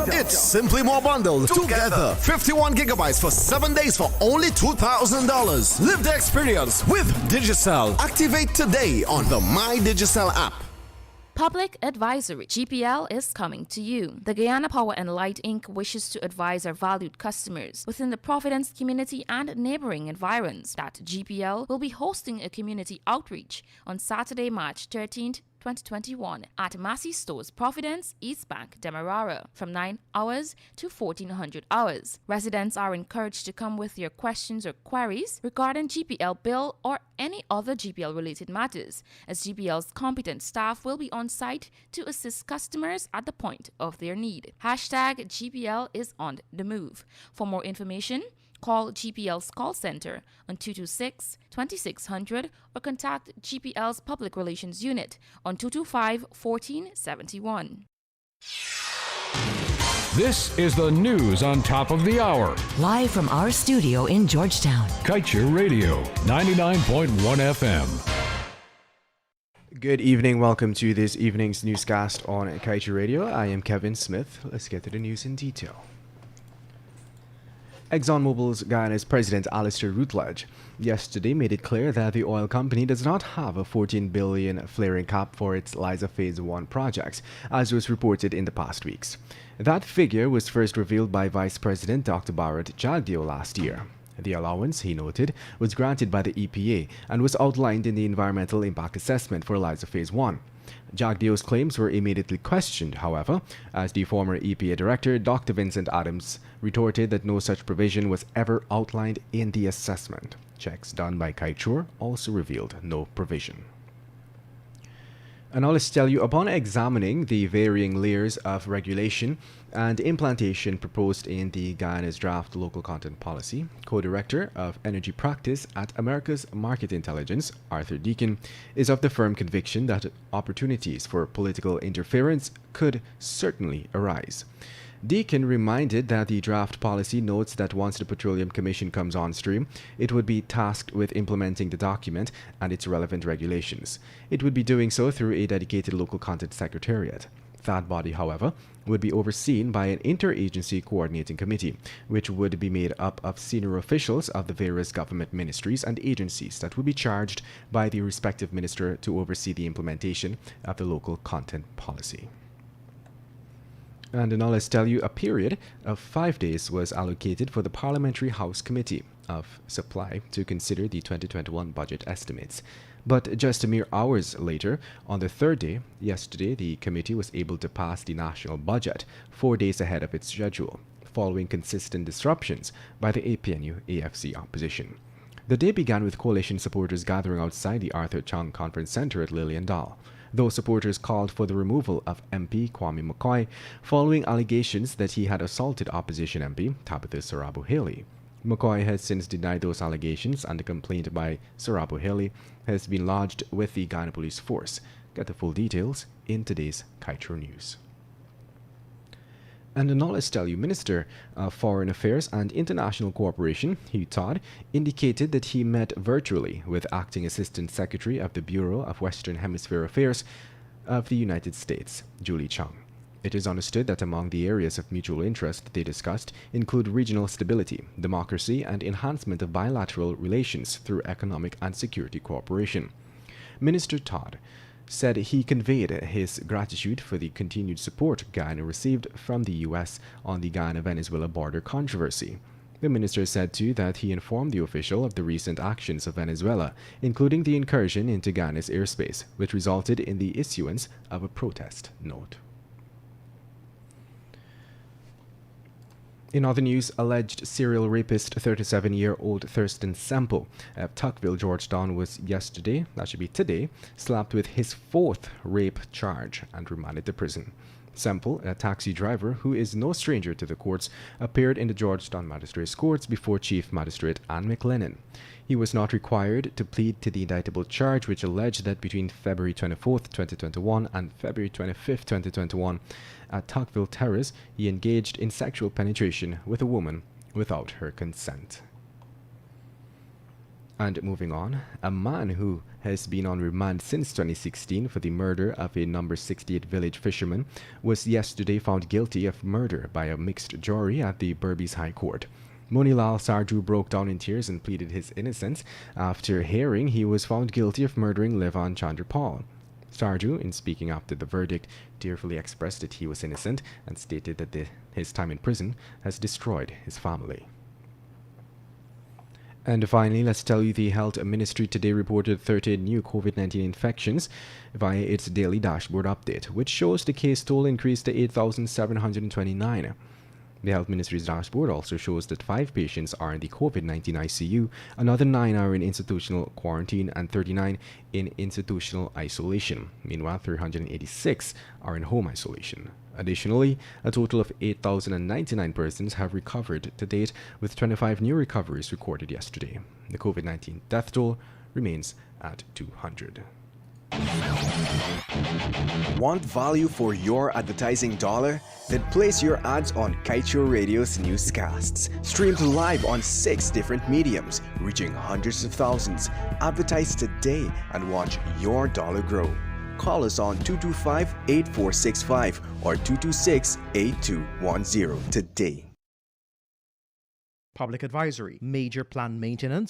It's simply more bundled together. 51 gigabytes for 7 days for only $2,000. Live the experience with Digicel. Activate today on the My Digicel app. Public advisory. GPL is coming to you. The Guyana Power and Light Inc. wishes to advise our valued customers within the Providence community and neighboring environs that GPL will be hosting a community outreach on Saturday, March 13th, 2021 at Massey Stores, Providence, East Bank, Demerara from 9 hours to 1400 hours. Residents are encouraged to come with your questions or queries regarding GPL bill or any other GPL related matters, as GPL's competent staff will be on site to assist customers at the point of their need. Hashtag GPL is on the move. For more information, call GPL's call center on 226-2600 or contact GPL's Public Relations Unit on 225-1471. This is the news on top of the hour. Live from our studio in Georgetown. Kaieteur Radio, 99.1 FM. Good evening. Welcome to this evening's newscast on Kaieteur Radio. I am Kevin Smith. Let's get to the news in detail. ExxonMobil's Guyana's President Alistair Routledge yesterday made it clear that the oil company does not have a $14 billion flaring cap for its Liza Phase 1 project, as was reported in the past weeks. That figure was first revealed by Vice President Dr. Bharat Jagdeo last year. The allowance, he noted, was granted by the EPA and was outlined in the Environmental Impact Assessment for Liza Phase 1. Jagdeo's claims were immediately questioned, however, as the former EPA director, Dr. Vincent Adams, retorted that no such provision was ever outlined in the assessment. Checks done by Kaieteur also revealed no provision. And now let's tell you, upon examining the varying layers of regulation and implantation proposed in the Guyana's draft local content policy, co-director of energy practice at America's Market Intelligence, Arthur Deacon, is of the firm conviction that opportunities for political interference could certainly arise. Deacon reminded that the draft policy notes that once the Petroleum Commission comes on stream, it would be tasked with implementing the document and its relevant regulations. It would be doing so through a dedicated local content secretariat. That body, however, would be overseen by an interagency coordinating committee, which would be made up of senior officials of the various government ministries and agencies that would be charged by the respective minister to oversee the implementation of the local content policy. And now let's tell you, a period of 5 days was allocated for the Parliamentary House Committee of Supply to consider the 2021 budget estimates. But just a mere hours later, on the third day, yesterday, the committee was able to pass the national budget 4 days ahead of its schedule, following consistent disruptions by the APNU-AFC opposition. The day began with coalition supporters gathering outside the Arthur Chung Conference Center at Lillian Dahl. Those supporters called for the removal of MP Kwame McCoy following allegations that he had assaulted opposition MP Tabitha Sarabu-Haley. McCoy has since denied those allegations, and a complaint by Sarabu-Haley has been lodged with the Guyana Police Force. Get the full details in today's Kaieteur News. And now let's tell you, Minister of Foreign Affairs and International Cooperation, Hugh Todd, indicated that he met virtually with Acting Assistant Secretary of the Bureau of Western Hemisphere Affairs of the United States, Julie Chung. It is understood that among the areas of mutual interest they discussed include regional stability, democracy, and enhancement of bilateral relations through economic and security cooperation. Minister Todd said he conveyed his gratitude for the continued support Guyana received from the U.S. on the Guyana-Venezuela border controversy. The minister said too that he informed the official of the recent actions of Venezuela, including the incursion into Guyana's airspace, which resulted in the issuance of a protest note. In other news, alleged serial rapist 37-year-old Thurston Semple of Tuckville, Georgetown, was today, slapped with his fourth rape charge and remanded to prison. Semple, a taxi driver who is no stranger to the courts, appeared in the Georgetown Magistrates Courts before Chief Magistrate Ann McLennan. He was not required to plead to the indictable charge, which alleged that between February 24, 2021 and February 25, 2021, at Tuckville Terrace, he engaged in sexual penetration with a woman without her consent. And moving on, a man who has been on remand since 2016 for the murder of a number 68 village fisherman, was yesterday found guilty of murder by a mixed jury at the Berbice High Court. Monilal Sarju broke down in tears and pleaded his innocence after hearing he was found guilty of murdering Levan Chandrapal. Sarju, in speaking after the verdict, tearfully expressed that he was innocent and stated that his time in prison has destroyed his family. And finally, let's tell you the Health Ministry today reported 30 new COVID-19 infections via its daily dashboard update, which shows the case toll increased to 8,729. The Health Ministry's dashboard also shows that 5 patients are in the COVID-19 ICU, another 9 are in institutional quarantine, and 39 in institutional isolation. Meanwhile, 386 are in home isolation. Additionally, a total of 8,099 persons have recovered to date, with 25 new recoveries recorded yesterday. The COVID-19 death toll remains at 200. Want value for your advertising dollar? Then place your ads on Kaieteur Radio's newscasts. Streamed live on 6 different mediums, reaching hundreds of thousands. Advertise today and watch your dollar grow. Call us on 225-8465 or 226-8210 today. Public advisory. Major plant maintenance